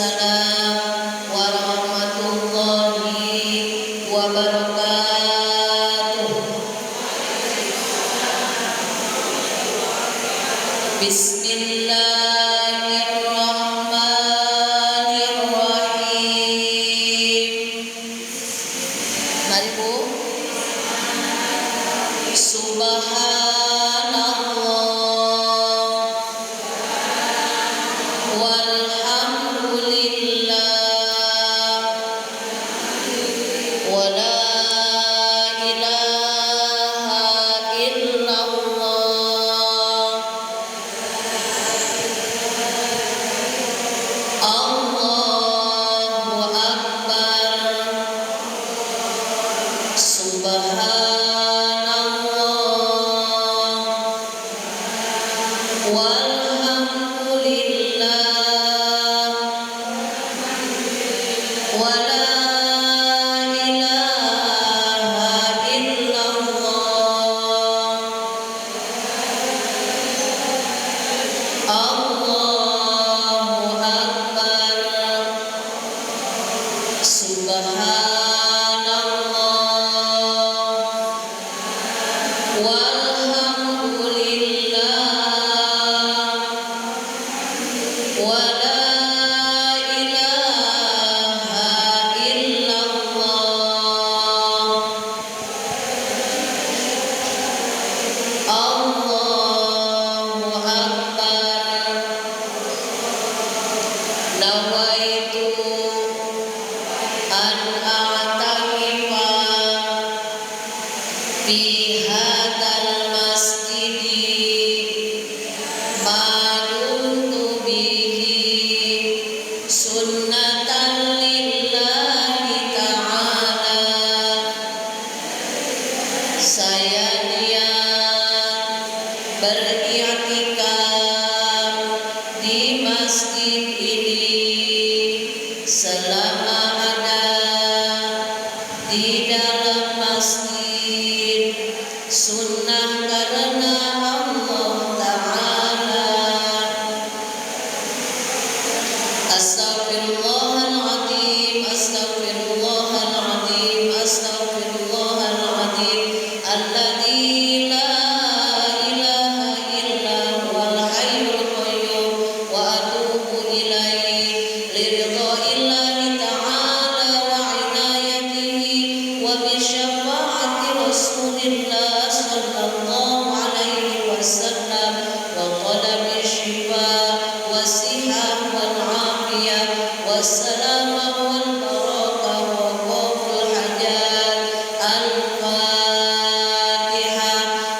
Waalaikumsalam warahmatullahi wabarakatuh. Bismillahirrahmanirrahim. Mari Bu. Subhanallah walhamdulillah wa la ilaha illallah. Allahu akbar. Subhanallah walhamdulillah wa la ilaha illallah. Allahu akbar. Subhanallah walhamdulillah wa la ilaha illallah. Allahu akbar. Nawaitu an a'takifa fi hadzal masjidi ma dumtu bihi sunnatan lillahi ta'ala. Saya niat beriktikaf di masjid ini selama ada di dalam masjid sunnah karena Allah Ta'ala. Astaghfirullahaladzim, astaghfirullahaladzim, astaghfirullahaladzim. Alladzi la ilaha illa huwal hayyul qayyum wa atubu ilaihi liridha'illahi ta'ala wa inayatihi wa bi syafaati rasulillah sallallahu alaihi wasallam wa talabi syifa wa sihah wal afiyah wassalamah wal barakah wa qaful hajat. Al-Fatihah.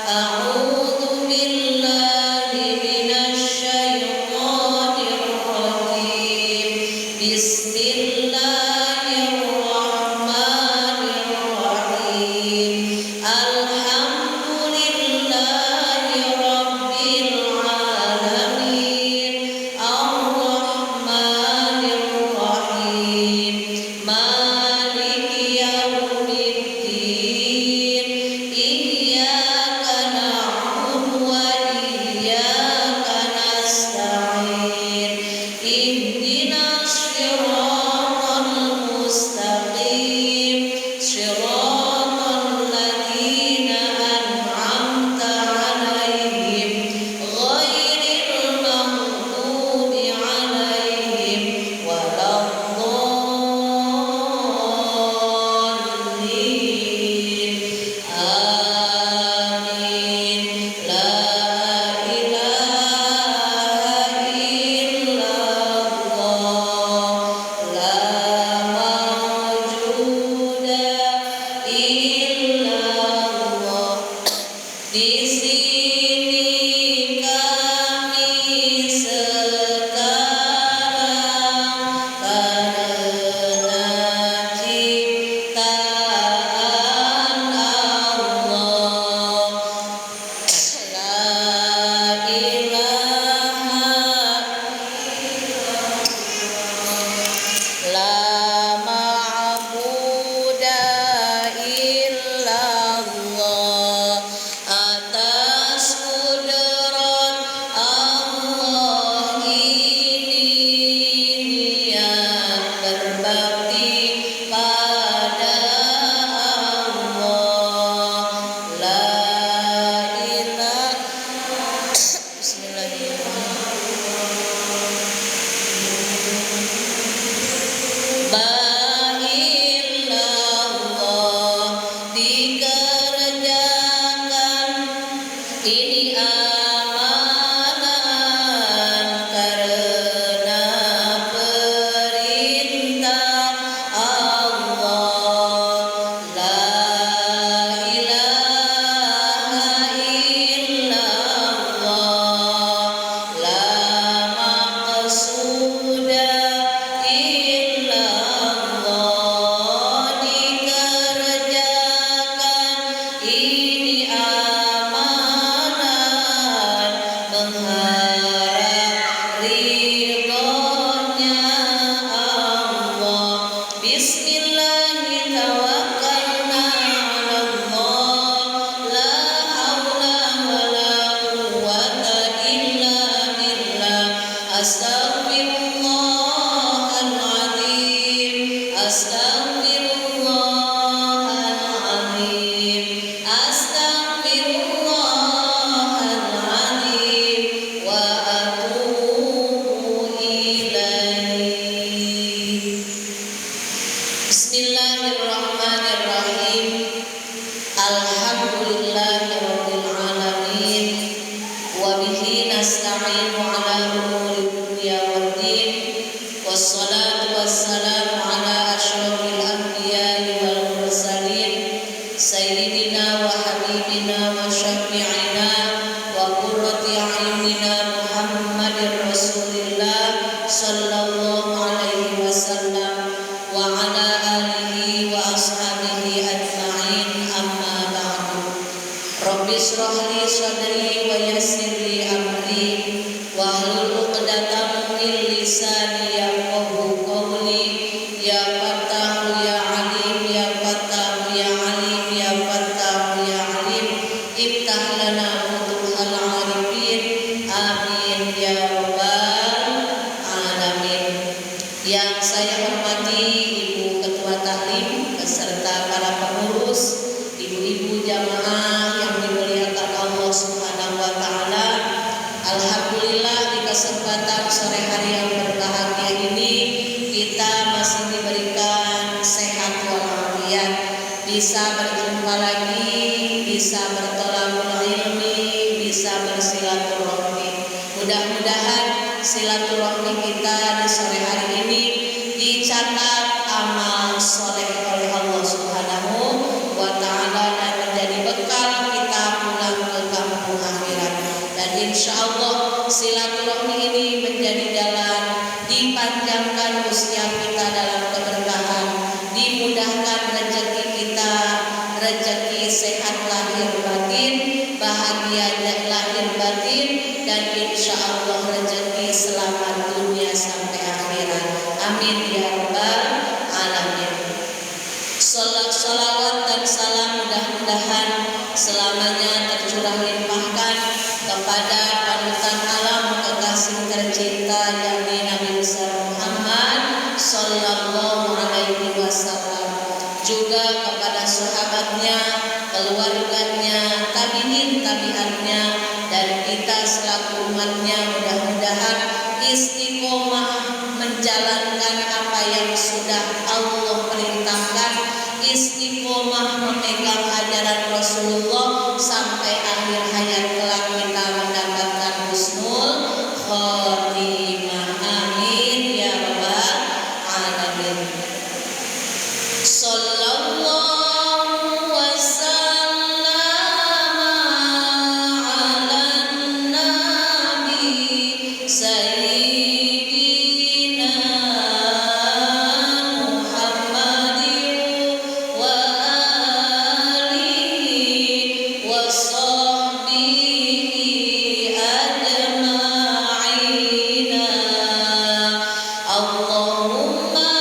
A'udzu billahi minasy syaithanir rajim. Bismillahirrahmanirrahim. Alhamdulillahi rabbil alamin. Ar-Rahmanir Rahim. Maliki yaumiddin. Iyyaka na'budu wa iyyaka nasta'in. Ihdinas siratal mustaqim. Siratal ladzina an'amta 'alaihim ghairil maghdubi 'alaihim waladdallin. Amin. La ilaha illallah. illallah dikerjakan ini amalan karena perintah Allah. La ilaha illallah la maqsuda illallah dikerjakan ini amalan mengharap ridhonya Allah. Bismillahi tawakkalna 'alallah la haula wala quwwata illa billah. Astaghfirullahaladzim, astaghfirullahaladzim, astaghfirullahaladzim wa atubu ilaih. Bismillahirrahmanirrahim. Alhamdulillahirabbil alamin wa bihi nasta'inu ala umuri dunya waddin. Wassalatu wassalamu ala asyrafil anbiya'i wal mursalin sayyidina wa habibina wa syafi'ina wa qurrati a'yunina Muhammadir Rasulillah sallallahu alaihi wasallam wa ala alihi wa ashabihi ajma'in, amma ba'du. Rabbi shrah li sadri wa yassir li amri wahlul 'uqdatam min lisani yafqahu qawli. Ya Fattahu ya Alim, ya Fattahu ya Alim, ya Fattahu ya Alim, iftah lana futuhal arifin. Amin ya rabbal alamin. Yang saya hormati Ibu Ketua Taklim beserta para pengurus, ibu-ibu jamaah yang dimuliakan Allah Subhanahu wa taala. Alhamdulillah di kesempatan sore hari yang berbahagia ini kita masih diberikan sehat walafiat, bisa berjumpa lagi, bisa bertolakul ilmi, bisa bersilaturahmi. Mudah-mudahan silaturahmi kita di sore hari ini dicatat amal soleh oleh Allah Subhanahu wa taala dan menjadi bekal kita pulang ke kampung akhirat. Dan insya Allah silaturahmi ini menjadi jalan dipanjangkan usia kita dalam keberkahan, dimudahkan rezeki kita, rezeki sehat lahir batin, bahagia lahir batin, dan insya Allah rezeki selamat dunia sampai akhirat. Amin ya rabbal alamin. Salawat dan salam mudah-mudahan selamanya tercurah limpahkan kepada panutan alam kekasih tercinta yakni Nabi besar Muhammad sallallahu alaihi wasallam, juga kepada sahabatnya, keluarganya, tabi'in tabi'atnya, dan kita selaku umatnya. Mudah-mudahan istiqomah menjalankan apa yang sudah Allah perintahkan, istiqomah memegang ajaran Rasulullah sampai akhir hayat kelak kita mendapatkan husnul khotimah. Amin ya rabbal alamin. Sallallahu wasallam ala nabi sayyidina Muhammadin wa alihi wa sahbihi ajma'ina. Allahumma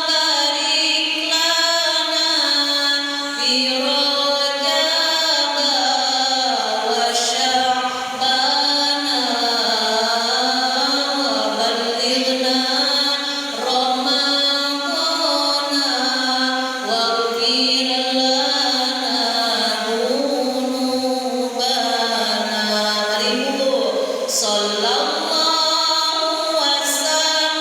barik lana fi Rajab wa Sya'ban wa ballighna Ramadan waghfir lana dhunubana. Sallallahu wasallam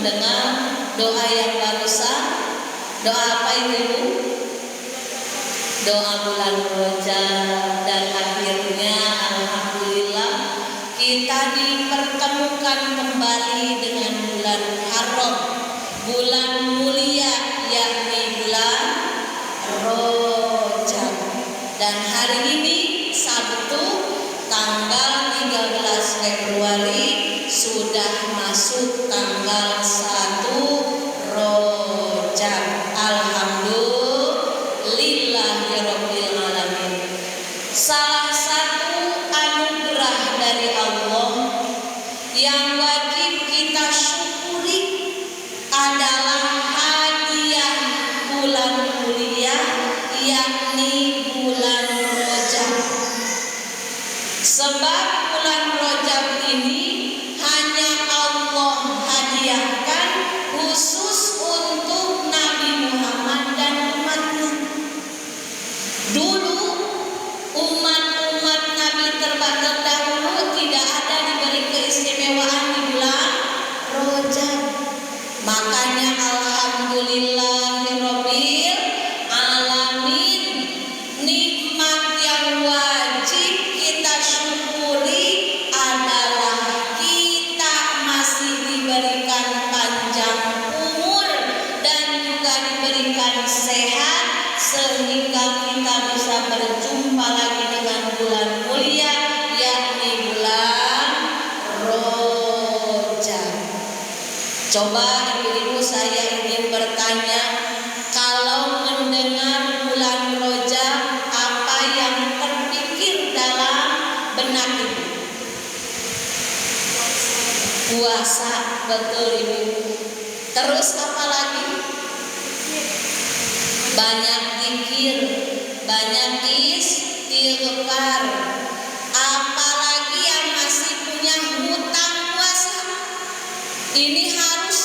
mendengar doa yang barusan. Doa apa itu Ibu? Doa bulan Rajab. Dan akhirnya alhamdulillah kita dipertemukan kembali dengan bulan Haram, bulan mulia, yakni bulan Rajab. Dan hari ini Sabtu tanggal 13 Februari sudah masuk tanggal 1 Rajab. Alhamdulillahirabbil alamin. Salah satu anugerah dari Allah yang wajib kita syukuri adalah hadiah bulan mulia, yakni bulan Rajab. Sebab bulan Rajab ini hanya Allah hadiahkan khusus untuk Nabi Muhammad dan umatnya. Dulu umat-umat Nabi terdahulu tidak ada diberi keistimewaan di bulan Rajab. Makanya alhamdulillahirabbil alamin, nikmat yang wajib kita syukuri adalah kita masih diberikan panjang umur dan juga diberikan sehat sehingga kita bisa berjumpa lagi dengan bulan mulia, yakni bulan Rajab. Coba ibu-ibu, saya ingin bertanya, kalau mendengar bulan Rajab, apa yang terpikir dalam benak ibu? Puasa, betul ibu. Terus apa lagi? Banyak zikir, banyak istighfar. Apalagi yang masih punya hutang puasa, ini harus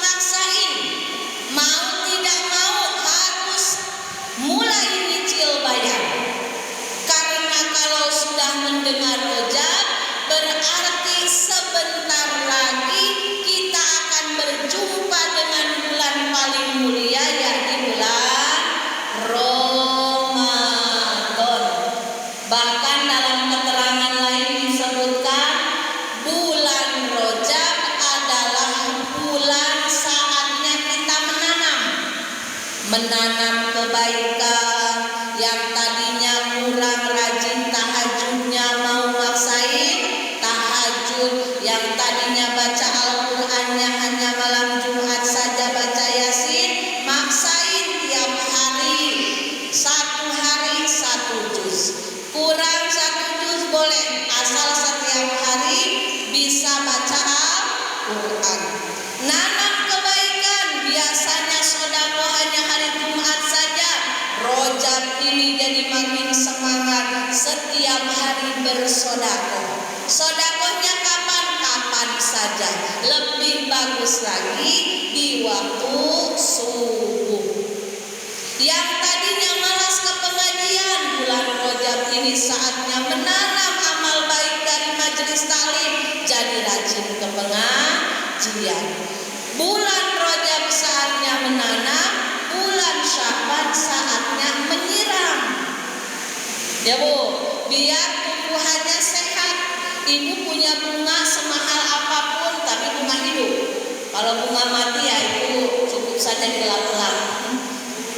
maksain. Mau tidak mau harus mulai nyicil bayar. Karena kalau sudah mendengar Rajab, berarti sebentar lagi kita akan berjumpa dengan bulan paling mulia, yakni bulan Ramadan. Bahkan dalam keterangan lain disebutkan bulan Rajab adalah bulan saatnya kita menanam kebaikan. Yang tadinya kurang rajin tahajudnya mau maksain tahajud, yang tadinya baca Al-Qur'annya hanya malam Jumat saja baca Yasin, maksain tiap hari, satu hari 1 juz. Kurang 1 juz boleh, asal setiap hari bisa baca Al-Qur'an. Nanam kebaikan, biasanya sedekah hanya hari Jumat saja. Rajab ini jadi makin semangat, setiap hari bersedekah. Sedekahnya kapan? Kapan saja. Lebih bagus lagi di waktu subuh. Yang tadinya malas ke pengajian, bulan Rajab ini saatnya menanam amal baik dari majelis taklim, jadi rajin ke pengajian. Bulan Rajab saatnya menanam, bulan Sya'ban saatnya menyiram. Ya Bu, biar tumbuhannya sehat. Ibu punya bunga semahal apapun, tapi bunga hidup. Kalau bunga mati ya itu cukup saja dilap-lap,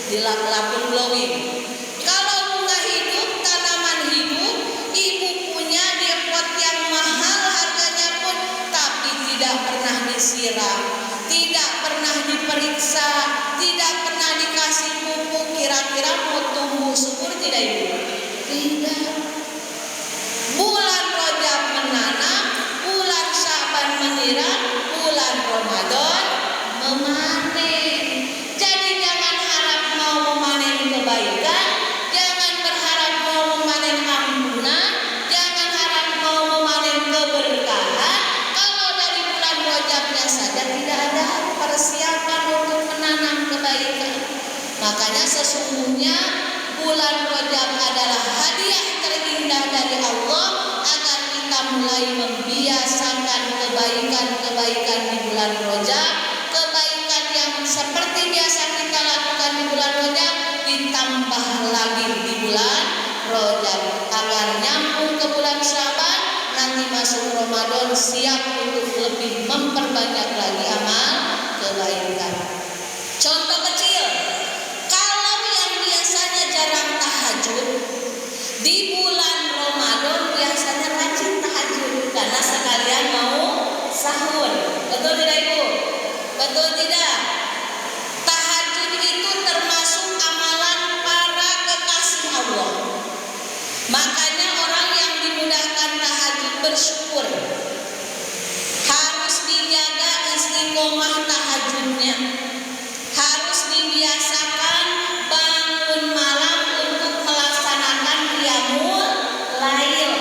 dilap-lapun glowing. Kalau bunga hidup, tanaman hidup, ibu punya di pot yang mahal harganya pun, tapi tidak pernah disiram, tidak pernah diperiksa, tidak pernah dikasih pupuk. Kira-kira mau tumbuh subur tidak ibu? Tidak. Bulan Rajab menanam, bulan Sya'ban menyiram, bulan Ramadan memanen. Jadi jangan harap mau memanen kebaikan, jangan berharap mau memanen ampunan, jangan harap mau memanen keberkahan. Kalau dari bulan Rajabnya saja tidak ada persiapan untuk menanam kebaikan. Makanya sesungguhnya bulan Rajab adalah hadiah terindah dari Allah agar kita mulai membiasakan kebaikan-kebaikan di bulan Rajab. agar nyambung ke bulan Syaban, nanti masuk Ramadan siap untuk lebih memperbanyak lagi amal kebaikan. Contoh kecil, kalau yang biasanya jarang tahajud, di bulan Ramadan biasanya rajin tahajud karena sekalian mau sahur. Betul tidak Ibu? Betul tidak? Tahajud itu termasuk amalan para kekasih Allah. Makanya orang yang dimudahkan tahajud bersyukur. Harus dijaga istiqomah tahajudnya. Harus dibiasakan bangun malam untuk melaksanakan qiyamul lail.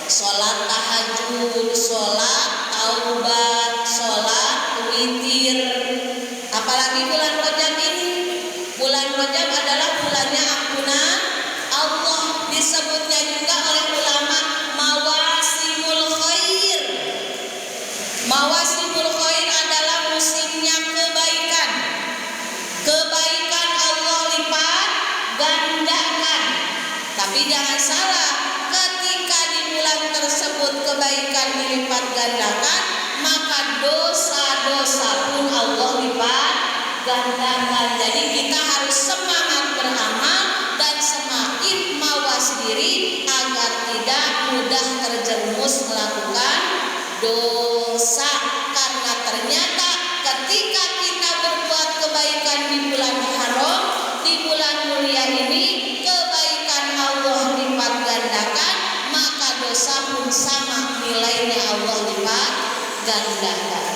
Sholat tahajud, sholat taubat, sholat witir. Apalagi bulan Rajab ini. Bulan Rajab adalah bulannya ampunan Allah. Disebutnya juga oleh ulama mawasimul khair. Mawasimul khair adalah musimnya kebaikan. Kebaikan Allah lipat gandakan. Tapi jangan salah, ketika di bulan tersebut kebaikan dilipat gandakan, maka dosa-dosa pun Allah lipat gandakan. Jadi kita harus semangat beramal dan semakin mawas diri agar tidak mudah terjerumus melakukan dosa. Karena ternyata ketika kita berbuat kebaikan di bulan haram, di bulan mulia ini, kebaikan Allah lipat gandakan, maka dosa pun sama nilainya Allah lipat gandakan.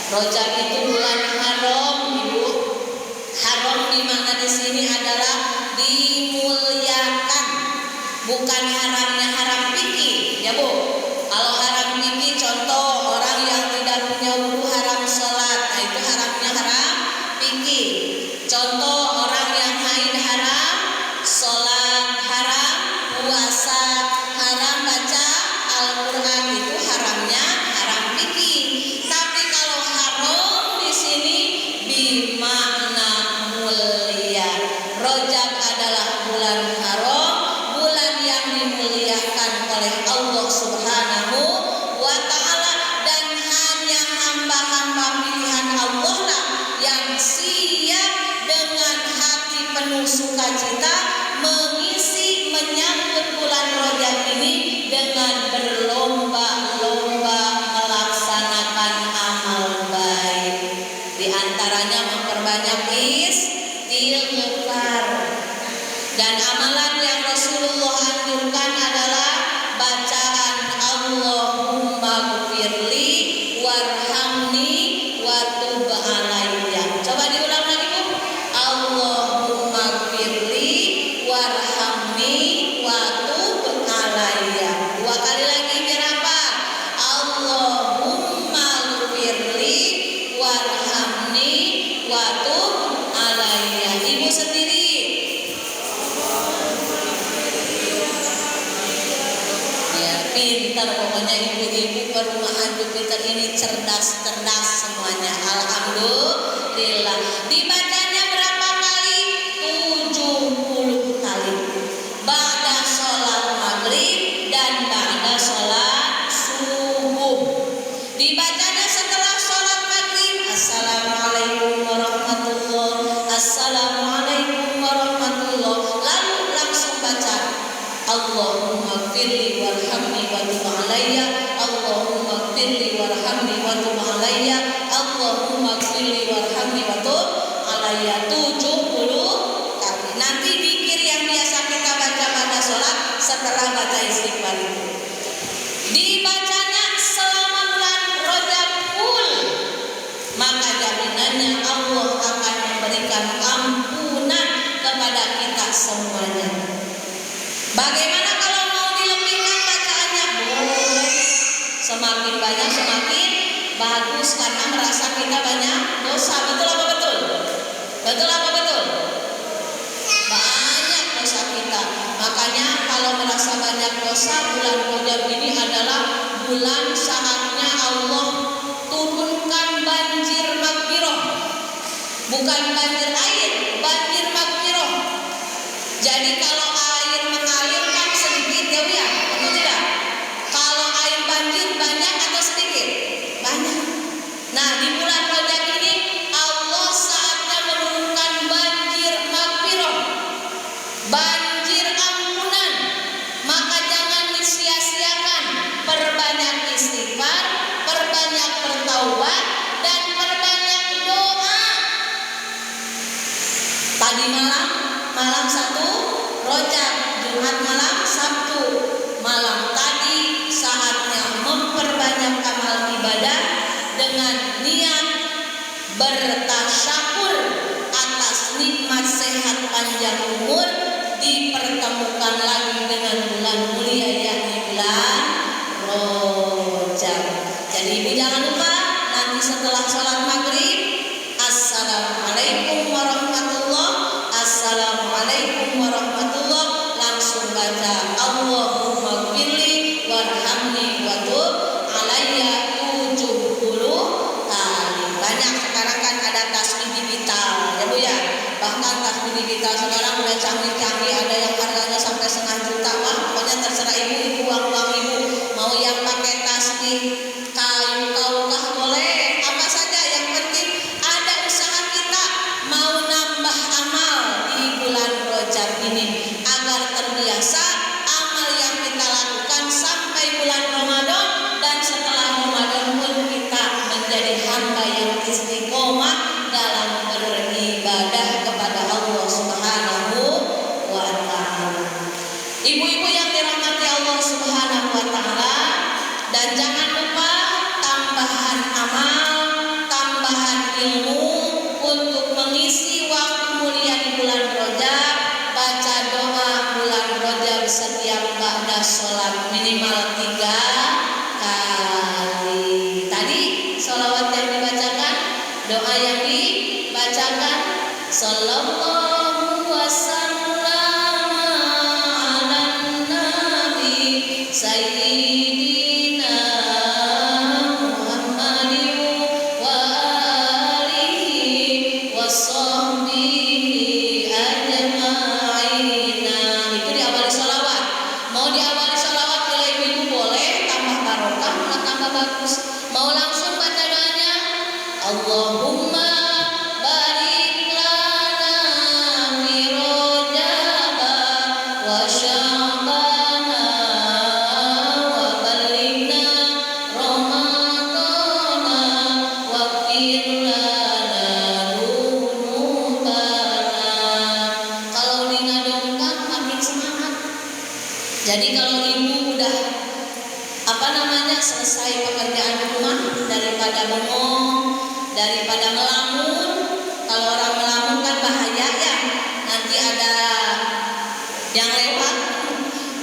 Rajab itu bulan haram, Ibu. Haram di mana di sini adalah dimuliakan, bukan haramnya haram fikih, ya Bu. Kalau haram fikih, contoh orang yang tidak punya wudu haram sholat, nah itu haramnya haram fikih. Contoh orang yang haid haram sholat, haram puasa, haram baca Al-Quran, itu haramnya haram fikih. Tapi kalau haram di sini bimakna mulia. Rajab adalah bulan haram, bulan yang dimuliakan oleh Allah Subhanahu wa ta'ala, dan hanya hamba-hamba pilihan Allah lah yang siap dengan hati penuh sukacita mengisi menyambut bulan Rajab ini dengan berlomba-lomba melaksanakan amal baik. Di antaranya memperbanyak istighfar. Dan amalan yang Rasulullah anjurkan adalah bacaan Allahumma gfirli warhamni wa tub alayya. Coba diulang lagi Bu. Allahumma gfirli warhamni wa tub alayya. Dua kali lagi biar apa? Allahumma gfirli warhamni wa tub alayya. Ibu sendiri. Pintar pokoknya ibu-ibu perumahan Jupiter ini cerdas-cerdas semuanya. Alhamdulillah. Dibacanya berapa kali? 70 kali. Ba'da sholat maghrib dan ba'da sholat subuh. Dibacanya setelah sholat maghrib, Assalamualaikum warahmatullahi, Assalamualaikum warahmatullahi. Lalu langsung baca Allahumma gfirli warhamni wa tub alayya, Allahumma gfirli warhamni wa tub alayya, Allahumma gfirli warhamni wa tub alayya. 70 kali. Nanti zikir yang biasa kita baca pada sholat setelah baca istighfar itu dibacanya selama bulan Rajab full, maka jaminannya Allah akan memberikan ampunan kepada kita semuanya. Bagaimana kalau mau dilebihkan bacaannya? Boleh. Semakin banyak semakin bagus, karena merasa kita banyak dosa. Betul apa betul? Betul apa betul? Banyak dosa kita. Makanya kalau merasa banyak dosa, bulan Rajab ini adalah bulan saatnya Allah turunkan banjir maghfirah. Bukan banjir air, banjir maghfirah. Jadi kalau air mengalir kan sedikit ya bertasyakur atas nikmat sehat panjang umur, dipertemukan lagi dengan bulan mulia yakni bulan Rajab. Jadi ibu jangan lupa nanti setelah sholat maghrib, Assalamualaikum warahmatullahi, Assalamualaikum warahmatullahi, langsung baca Allahumma gfirli warhamni wa tub alayya 70 kali. Banyak sekarang kan ada tasbih digital ya Bu ya. Bahkan tasbih digital sekarang udah canggih-canggih, ada yang harganya sampai 1,5 juta. Wah, pokoknya terserah ibu uang ibu. Mau yang pakai tasbih kayu kaukah boleh, apa saja, yang penting ada usaha kita mau nambah amal di bulan Rajab ini agar terbiasa amal yang kita lakukan sampai bulan Ramadan, dan setelah Ramadan pun kita menjadi hamba yang istiqomah dalam beribadah kepada Allah Subhanahu wa ta'ala. Ibu-ibu yang dirahmati Allah Subhanahu wa ta'ala, dan jangan lupa tambahan amal, tambahan ilmu untuk mengisi waktu mulia di bulan Rajab. Baca doa bulan Rajab setiap ba'da sholat minimal 3 kali. Tadi sholawat yang dibacakan, doa yang dibacakan, sallallahu wasallam ala nabi sayyidina Muhammadin wa alihi wa sahbihi ajma'ina. Itu diawali sholawat. Mau diawali sholawat oleh ibu boleh, tambah barokah, malah tambah bagus. Mau langsung baca doanya, Allahumma barik lana fi Rajab wa Sya'bana wa ballighna Ramadana wa qir lana dunubana. Kalau dingadongkan makin semangat. Jadi kalau ibu udah selesai pekerjaan rumah, daripada bengong, daripada melamun. Kalau orang melamun kan bahaya ya, nanti ada yang lewat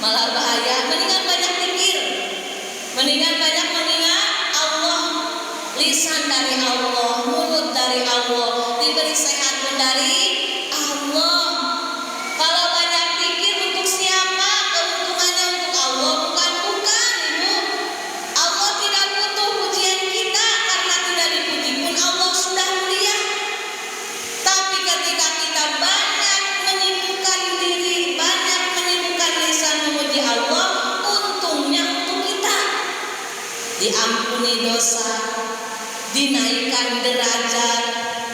malah bahaya. Mendingan banyak pikir, mendingan banyak mengingat Allah, lisan dari Allah, mulut dari Allah, diberi sehat pun dari Allah. Kalau banyak pikir untuk siapa? Keuntungannya untuk Allah, bukan Ibu. Allah tidak butuh pujian kita, karena tidak dipuji pun Allah sudah mulia. Tapi ketika kita banyak menyibukkan diri, banyak menyibukkan lisan memuji Allah, untungnya untuk kita diampuni dosa, dinaikkan derajat,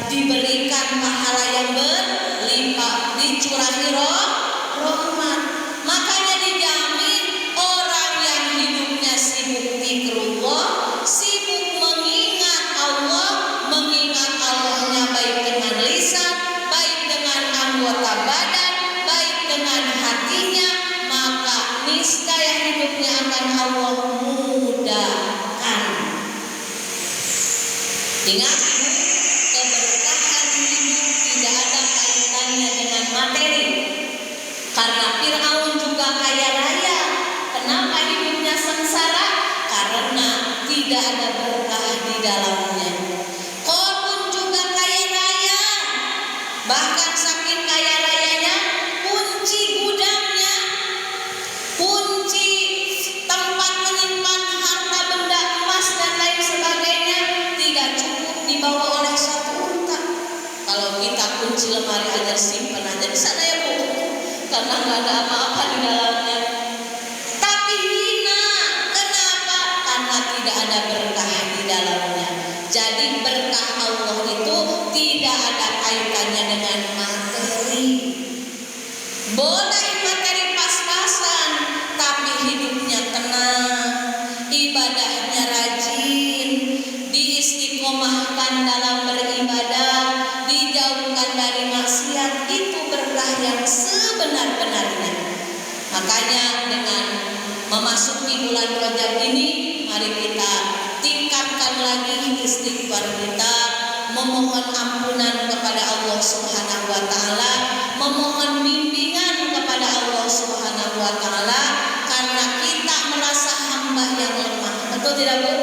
diberikan pahala yang berlimpah, dicurahi rahmat. Makanya dijamin orang yang hidupnya sibuk zikrullah, sibuk mengingat Allah, mengingat Allahnya baik dengan lisan, baik dengan anggota badan, baik dengan hatinya, maka niscaya hidupnya akan Allah mudahkan. Ingat, keberkahan hidup tidak ada kaitannya dengan materi. Karena Fir'aun juga kaya raya. Kenapa hidupnya sengsara? Karena tidak ada berkah di dalamnya. Qarun juga kaya raya. Bahkan saking kaya rayanya, kunci gudangnya, kunci tempat menyimpan harta benda emas dan lain sebagainya tidak cukup dibawa oleh satu unta. Kalau kita kunci lemari aja, simpan aja di sana ya Bu, karena nggak ada apa-apa di dalamnya. Tapi hina, kenapa? Karena tidak ada berkah di dalamnya. Jadi berkah Allah itu tidak ada kaitannya dengan materi. Boleh materi pas-pasan, tapi hidupnya tenang, ibadahnya rajin, diistiqomahkan dalam beribadah, dijauhkan dari maksiat, itu berkah yang sebenar-benarnya. Makanya dengan memasuki bulan Rajab ini, mari kita tingkatkan lagi istighfar kita, memohon ampunan kepada Allah Subhanahu wa taala, memohon bimbingan kepada Allah Subhanahu wa taala, karena kita merasa hamba yang lemah. Betul tidak, Bu?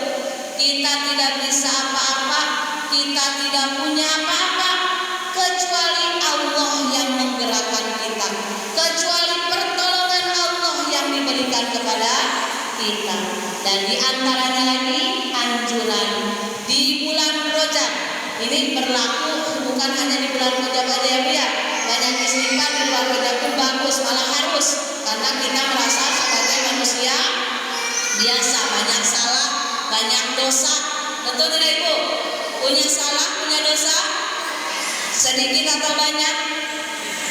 Kita tidak bisa apa-apa, kita tidak punya apa-apa kecuali Allah yang menggerakkan kita, kecuali pertolongan Allah yang diberikan kepada kita. Dan di antaranya lagi anjuran di bulan Rajab. Ini berlaku bukan hanya di bulan Rajab aja ya, Bu ya. Banyak istighfar di bulan Rajab pun bagus, malah harus, karena kita merasa sebagai manusia biasa, banyak salah, banyak dosa. Betul tidak, Ibu? Punya salah, punya dosa, sedikit atau banyak?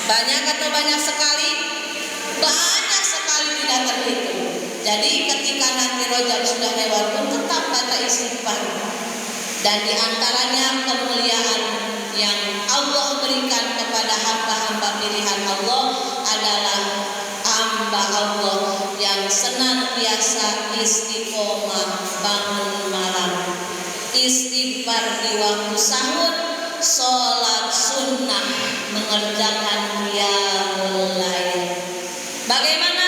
Banyak atau banyak sekali? Banyak sekali, tidak terhitung. Jadi ketika nanti Rajab sudah lewat pun tetap baca istighfar. Dan di antaranya kemuliaan yang Allah berikan kepada hamba-hamba pilihan Allah adalah hamba Allah yang senantiasa istiqomah bangun malam, istighfar di waktu sahur, sholat sunnah, mengerjakan qiyamul lail. Bagaimana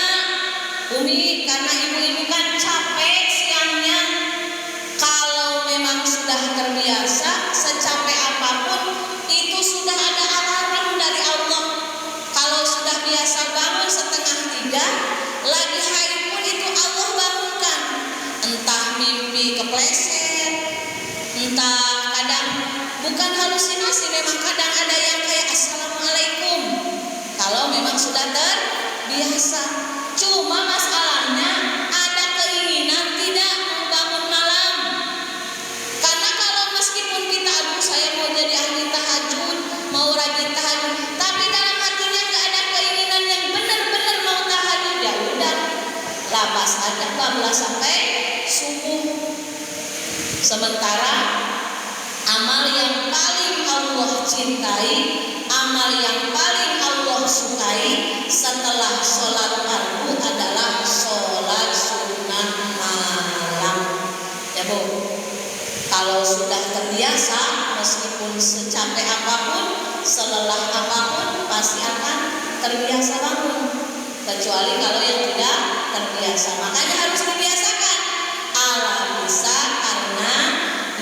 Umi? Karena ibu-ibu kan capek siangnya. Kalau memang sudah terbiasa, secapek apapun itu sudah ada alarm dari Allah. Kalau sudah biasa bangun 2:30, lagi hari pun itu Allah bangunkan. Entah mimpi kepleset, entah kadang bukan halusinasi, memang kadang ada yang kayak assalamualaikum. Kalau memang sudah terbiasa. Cuma masalahnya ada keinginan tidak membangun malam. Karena kalau meskipun kita saya mau jadi ahli tahajud, mau rajin tahajud, tapi dalam hatinya nggak ada keinginan yang benar-benar mau tahajud, ya udah lapas aja, bablas sampai subuh. Sementara amal yang paling Allah cintai, amal yang paling Allah sukai setelah sholat fardu adalah sholat sunnah malam. Ya, Bu. Kalau sudah terbiasa, meskipun secapek apapun, selelah apapun, pasti akan terbiasa bangun. Kecuali kalau yang tidak terbiasa, makanya harus dibiasakan. Allah bisa karena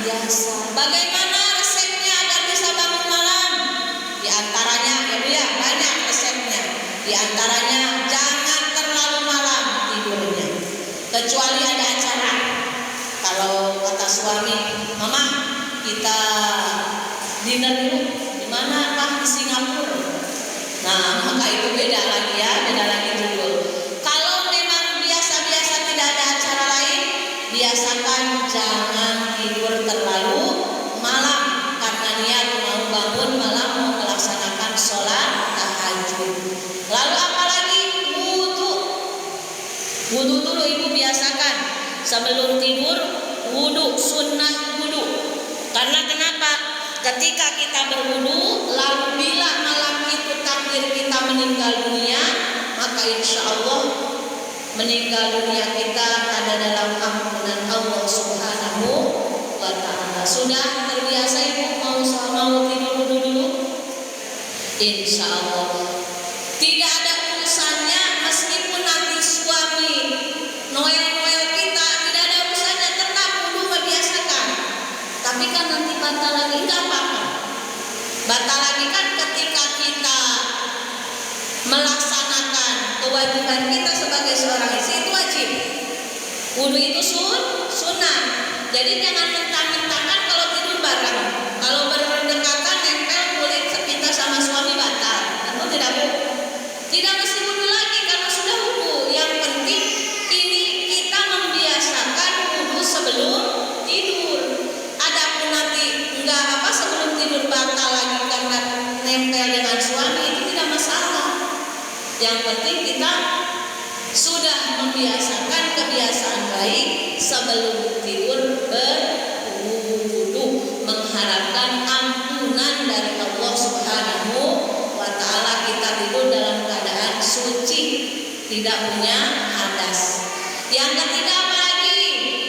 biasa. Bagaimana resepnya agar bisa bangun malam? Di antaranya, ya Bu ya, banyak resepnya. Di antaranya jangan terlalu malam tidurnya, kecuali ada acara. Kalau kata suami, Mama kita dinner dulu, di mana? Pak, di Singapura. Nah, maka itu beda lagi ya, beda lagi judul. Kalau memang biasa-biasa tidak ada acara lain, biasakan jangan tidur terlalu malam, karena niat mau bangun malam, mau melaksanakan sholat tahajud. Lalu apalagi wudu. Wudu dulu ibu biasakan. Sebelum tidur wudu, sunnah wudu. Karena kenapa? Ketika kita berwudu, lalu bila malam itu takdir kita meninggal dunia, maka insya Allah meninggal dunia kita ada dalam ampunan Allah Subhanahu wa ta'ala. Sudah terbiasa ibu mau tidur wudu dulu? Insya Allah. Tidak ada urusannya meskipun nanti suami noel-noel kita, tidak ada urusannya, tetap wudu biasakan. Tapi kan nanti batal lagi, enggak apa-apa. Batal lagi kan ketika kita melaksanakan kewajiban kita sebagai seorang istri, itu wajib. Wudu itu sunnah. Jadi jangan mentang-mentangkan kalau tidur bareng, kalau berdekatan nempel kulit kita sama suami batal. Tentu tidak, Bu. Tidak mesti wudu lagi karena sudah wudu. Yang penting ini kita membiasakan wudu sebelum tidur. Adapun nanti enggak apa sebelum tidur batal lagi karena nempel dengan suami, itu tidak masalah. Yang penting kita sudah membiasakan kebiasaan baik sebelum tidur berwudu, mengharapkan ampunan dari Allah Subhanahu wa ta'ala. Kita tidur dalam keadaan suci, tidak punya hadas. Yang ketiga apa lagi?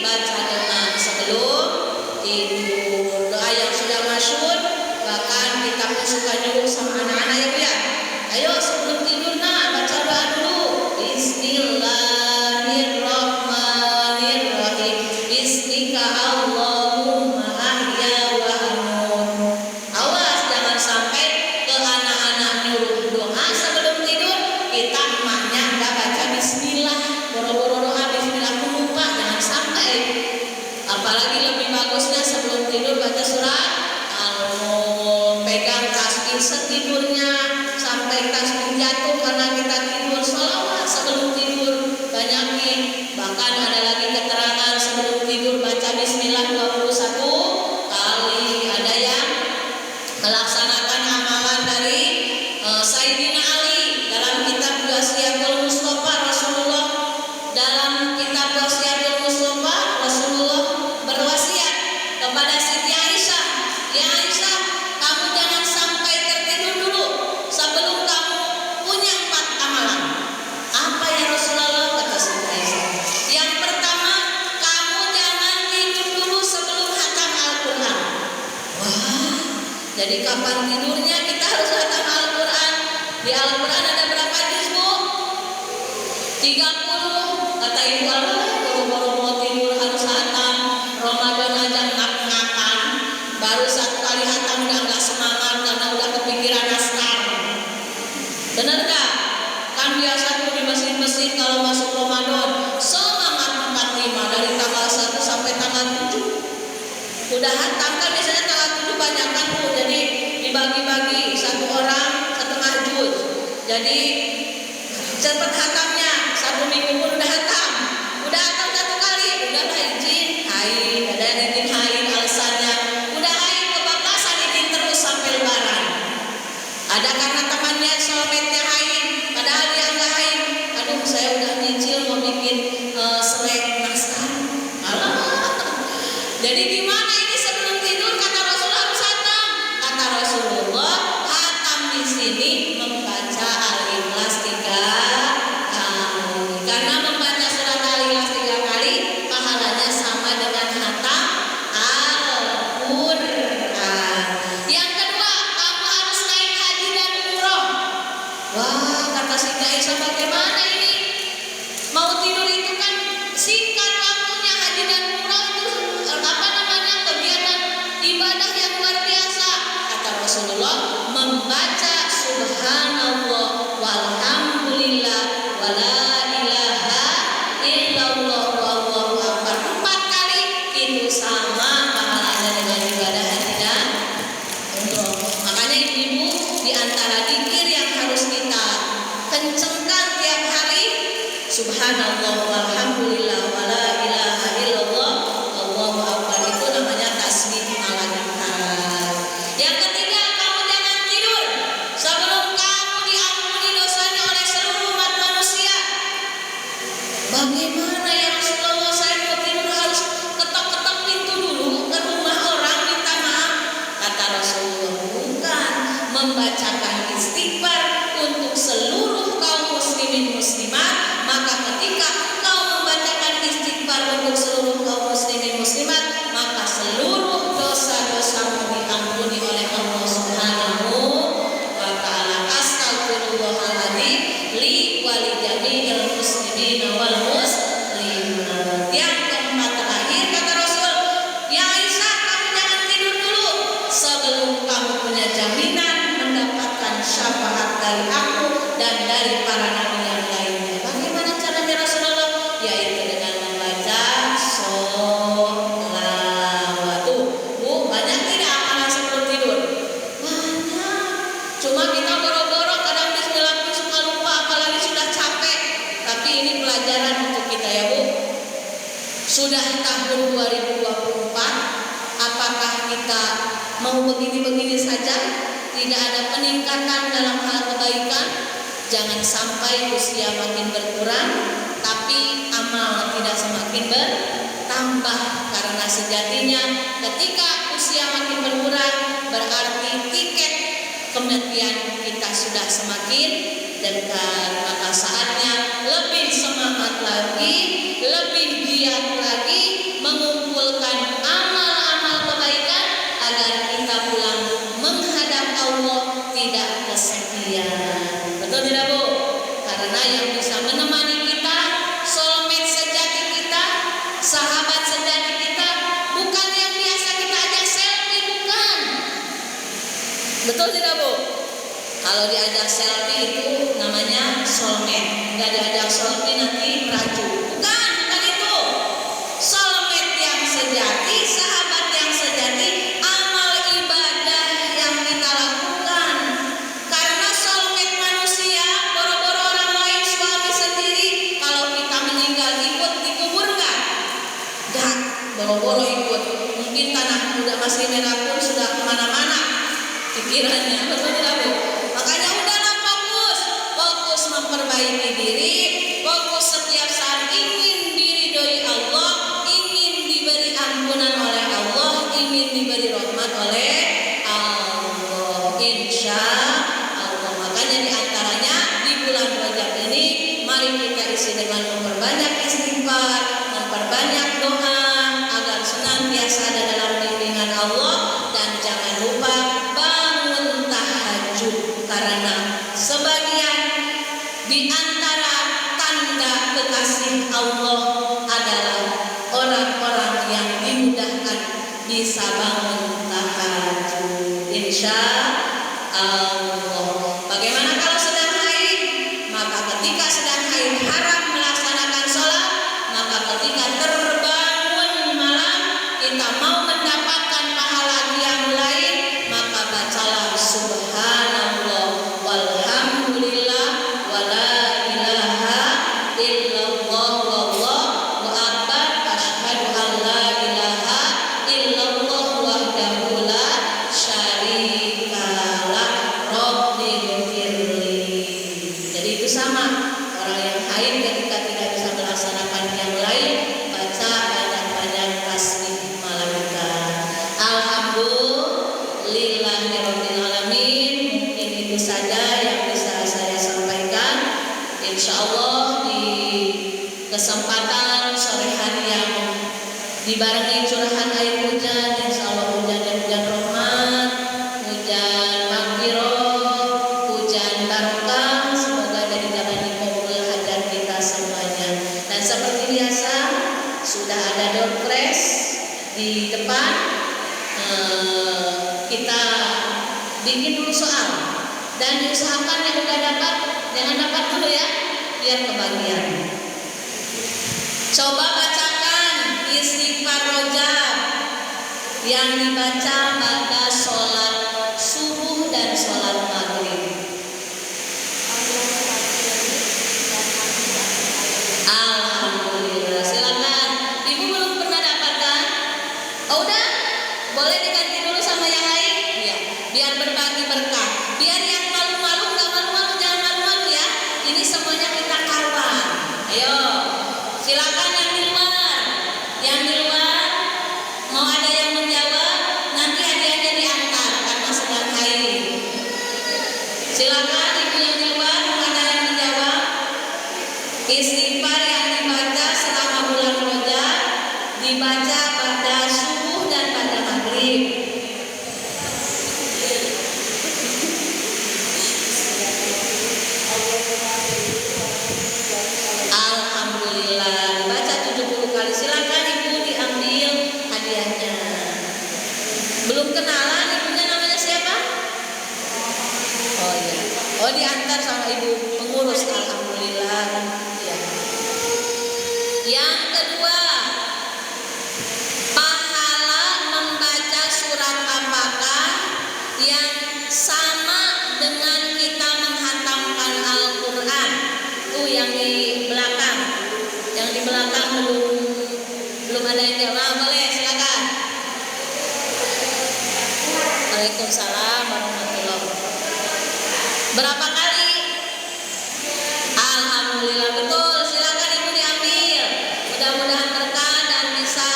Baca doa sebelum tidur. Doa yang sudah masyhur, Apalagi lebih bagusnya sebelum tidur baca surat Al-Mulk, pegang tasbih setidurnya sampai tasbih jatuh karena kita tidur. Sholawat sebelum tidur banyakin. Bahkan ada lagi keterangan sebelum tidur baca Bismillah 21 kali. Ada yang melaksanakan amalan dari Sayyidina Ali dalam kitab Wasiatul Mustafa Rasulullah. Dalam kitab Wasiatul Mustafa Rasulullah berwasiat kepada Siti Aisyah, ya Aisyah, kamu jangan sampai tertidur dulu sebelum kamu punya 4 amalan. Apa ya Rasulullah? Kata Siti Aisyah, yang pertama, kamu jangan tidur dulu sebelum hatam Al-Quran. Wah, jadi kapan tidurnya kita harus hatam Al-Quran. Di Al-Quran ada berapa juz, Bu? 30. Kata ibu, baru-baru mau tidur harus hatam. Ramadan aja ngap-ngapan, baru 1 kali hatam udah nggak semangat karena udah kepikiran naskah. Bener gak? Kan biasa tuh di masjid-masjid kalau masuk Ramadan semangat 45 dari tanggal 1 sampai tanggal 7. Udah hatam kan biasanya tanggal 7 banyak kan tuh, jadi dibagi-bagi 1 orang setengah juz. Jadi cepet hatamnya, 1 minggu pun udah hatam. Udah hatam 1 kali, udah lah izin haid. Ada yang izin haid alasannya udah haid kebablasan, izin terus sampai lebaran. Ada karena temannya soulmate-nya haid, padahal dia nggak haid. Aduh, saya udah nyicil mau bikin selek naskah. Jadi gimana ini sebelum tidur? Kata Rasulullah harus hatam. Kata Rasulullah, hatam di sini membaca Al-Ikhlas 3 kali. Karena membaca surat Al-Ikhlas 3 kali pahalanya sama dengan hatam Al-Quran. Yang kedua, kamu harus naik haji dan umroh. Wah, kata Siti Aisyah, bagaimana ini? Mau tidur itu kan singkat waktunya. Haji dan umroh itu kegiatan ibadah yang luar biasa. Kata Rasulullah, membaca subhanallah walhamdulillah wala ilaha illallah wallahu akbar 4 kali itu sama pahalanya dengan ibadah haji dan umroh. Makanya ibu, di antara zikir yang harus kita kencengkan tiap hari, subhanallah walhamdulillah wala ilaha illallah wallahu akbar, itu namanya tasbih ala kita. Yang ketiga, kamu jangan tidur sebelum kamu diampuni dosanya oleh seluruh umat manusia. Bagaimana ya Rasulullah, saya mau tidur harus ketok-ketok pintu dulu ke rumah orang minta maaf? Kata Rasulullah, bukan, membacakan istighfar untuk seluruh kaum muslimin muslimat. Maka ketika kau membacakan istighfar untuk seluruh kaum muslimin muslimat, maka seluruh dosa-dosamu diampuni oleh Allah Subhanahu wa ta'ala. Astagfirullahaladzim li wali jami'il muslimin wal muslimat. Yang keempat terakhir, kata Rasul, ya Aisyah, kamu jangan tidur dulu sebelum kamu punya jaminan mendapatkan syafaat dari aku dan dari para nabi yang lainnya. Bagaimana caranya Rasulullah? Yaitu dengan membaca sholawat. Bu, banyak tidak amalan sebelum tidur? Banyak. Cuma kita boro-boro kadang bismillah pun suka lupa, apalagi sudah capek. Tapi ini pelajaran untuk kita ya Bu. Sudah tahun 2024, apakah kita mau begini-begini saja? Tidak ada peningkatan dalam hal kebaikan. Jangan sampai usia makin berkurang, tapi amal tidak semakin bertambah. Karena sejatinya ketika usia makin berkurang, berarti tiket kematian kita sudah semakin dekat. Maka saatnya lebih semangat lagi, lebih giat lagi mengumpulkan amal-amal kebaikan agar kita pulang menghadap Allah tidak kesepian. Betul tidak Bu? Karena yang bisa menemani kita, soulmate sejati kita, sahabat sejati kita, bukan yang biasa kita ajak selfie, bukan. Betul tidak Bu? Kalau diajak selfie itu namanya soulmate. Nggak diajak selfie nanti meracu. Bukan itu. Soulmate yang sejati boro-boro ikut. Mungkin tanah udah masih merah pun sudah kemana-mana pikirannya, betul nggak Bu? Makanya udahlah fokus memperbaiki diri, fokus setiap saat ingin diridhoi Allah, ingin diberi ampunan oleh Allah, ingin diberi rahmat oleh Allah, insya Allah. Makanya diantaranya di bulan Rajab ini, mari kita isi dengan memperbanyak istighfar, memperbanyak doa agar senantiasa ada dalam bimbingan Allah, dan jangan lupa bangun tahajud, karena sebagian di antara tanda kekasih Allah adalah orang-orang yang dimudahkan bisa bangun tahajud, insya Allah. Bagaimana kalau sedang haid? Maka ketika sedang haid haram melaksanakan sholat, maka ketika terbangun malam kita mau mendapatkan pahala qiyam lail, maka bacalah subhanallah walhamdulillah wala ilaha illallah wallahu akbar asyhadu an la ilaha illallah wahdahu la syarikalah rabbighfirli. Jadi itu sama, orang yang haid ketika tidak bisa melaksanakan qiyam lail, baca banyak-banyak tasbih malaika. Alhamdulillahirabbil alamin. Mungkin itu saja yang bisa saya sampaikan. Insyaallah di kesempatan sore hari yang dibarengi curahan air hujan, insyaallah hujannya hujan rahmat, hujan maghfirah, hujan barokah, semoga jadi jalan dikabul hajat kita semuanya. Dan seperti biasa sudah ada door prize di depan, kita bikin dulu soal dan diusahakan yang udah dapat jangan dapat dulu ya, biar kebagian. Coba bacakan istighfar Rajab yang dibaca pada sholat subuh dan sholat maghrib. Alhamdulillah, silakan. Ibu belum pernah dapatkan? Oh udah? Boleh diganti dulu sama yang lain? Ya, biar berbagi berkah. Biar yang malu-malu nggak malu-malu, jangan malu-malu ya. Ini semuanya kita kawan. Ayo, silakan yang di luar. Yang di luar mau ada yang menjawab, nanti hadiahnya diantar karena sedang haid. Silakan ibu yang di luar, mau ada yang menjawab. Istighfar yang dibaca selama bulan Rajab dibaca pada subuh dan pada maghrib. Alhamdulillah, dibaca 70 kali. Silakan ibu diambil hadiahnya. Belum kenalan, ibunya namanya siapa? Oh iya. Oh diantar sama ibu pengurus. Alhamdulillah. Ya. Yang kedua, pahala membaca surat apakah yang sama dengan kita menghatamkan Al-Quran? Tuh yang di belakang. Yang di belakang belum ada yang jawab. Boleh, silakan. Waalaikumsalam warahmatullahi wabarakatuh. Berapa kali? Alhamdulillah, betul. Silakan ibu diambil. Mudah-mudahan berkah dan bisa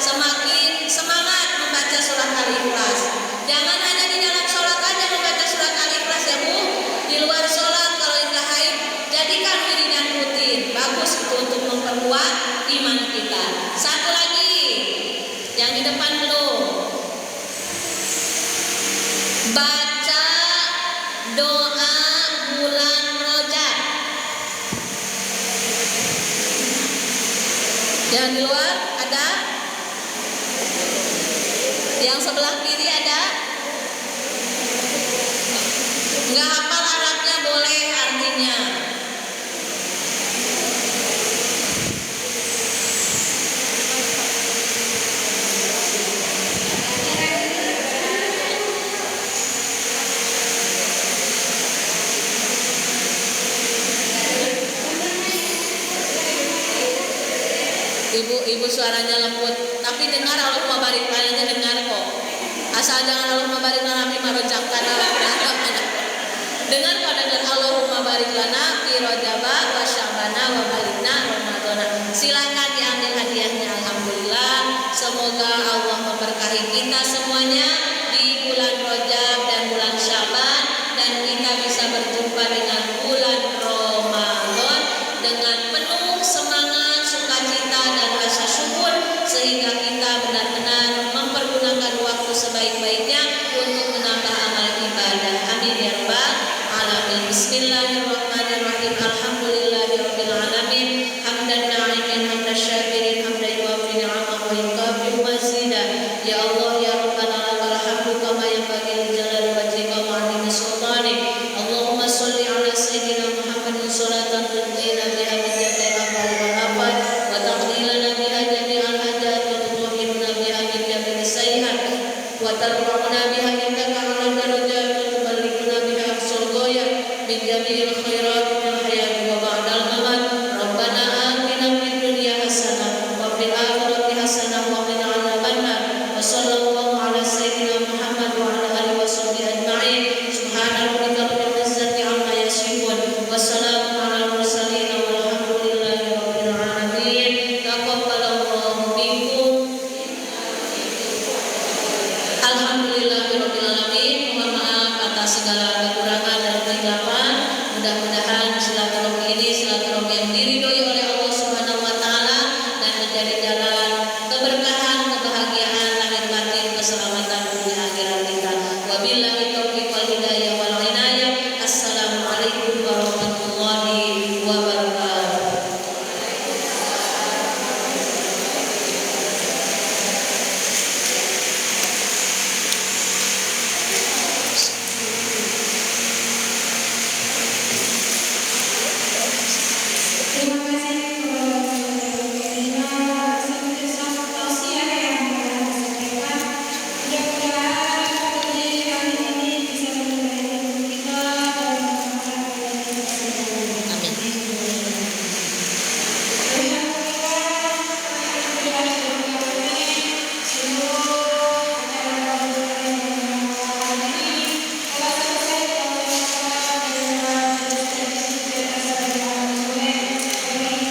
semakin semangat membaca surat Al-Ikhlas. Jangan hanya di dalam sholat aja membaca surat Al-Ikhlas ya Bu. Di luar sholat kalau itu haid, jadikan wiridan rutin. Bagus itu untuk memperkuat iman kita. Satu lagi, yang di depan belum. Baca doa bulan Rajab. Yang di luar ada? Yang sebelah kiri ada? Nggak hafal Arabnya boleh artinya. Ibu suaranya lembut, tapi dengar Allahumma barik lana dengar kok. Asal jangan Allahumma barik lana fi marojabkan dengar kok, dengar Allahumma barik lana fi rojaba wa syabana wa balikna ramadana. Silakan diambil hadiahnya. Alhamdulillah, semoga Allah memberkahi kita semuanya di bulan Rajab dan bulan Syaban, dan kita bisa berjumpa dengan bulan Ramadan dengan penuh semangat, sukacita dan rasa syukur, sehingga kita benar-benar mempergunakan waktu sebaik-baiknya untuk menambah amal ibadah. Amin ya rabbal alamin. Bismillahirrahmanirrahim. Alhamdulillahirabbil alamin. Hamdan na'imin hamdan syakirin hamdan yuwafi ni'amahu wa yukafi mazida. Ya Allah ya Rabbana lakal hamdu kama yanbaghi li jalali wajhika wa 'azimi sultanik. Allahumma shalli 'ala sayyidina Muhammadin sholatan tunjina biha min jami'il afat wal afat wa taqdilana biha jami'al hajat wa tutuhirna biha min jami'is sayyi'at wa tarfa'una biha indaka 'ala darajat wa tuballighuna biha aqsal ghayat min jami'il khairat fil hayati wa ba'dal mamat. Rabbana atina fid dunya hasanah wa fil akhirati hasanah wa qina adzabannar. Wa sallallahu 'ala sayyidina Muhammad wa 'ala alihi washabbihi ajma'in. Subhana rabbika rabbil izzati 'amma yasifun wa salamun 'alal mursalin walhamdulillahi rabbil alamin. Taqabbalallahu minkum. Alhamdulillahirabbil alamin. Mohon maaf atas segala kekurangan dan kesilapan. Mudah-mudahan silaturahmi ini silaturahmi yang diridhoi oleh Allah Subhanahu wa taala dan menjadi jalan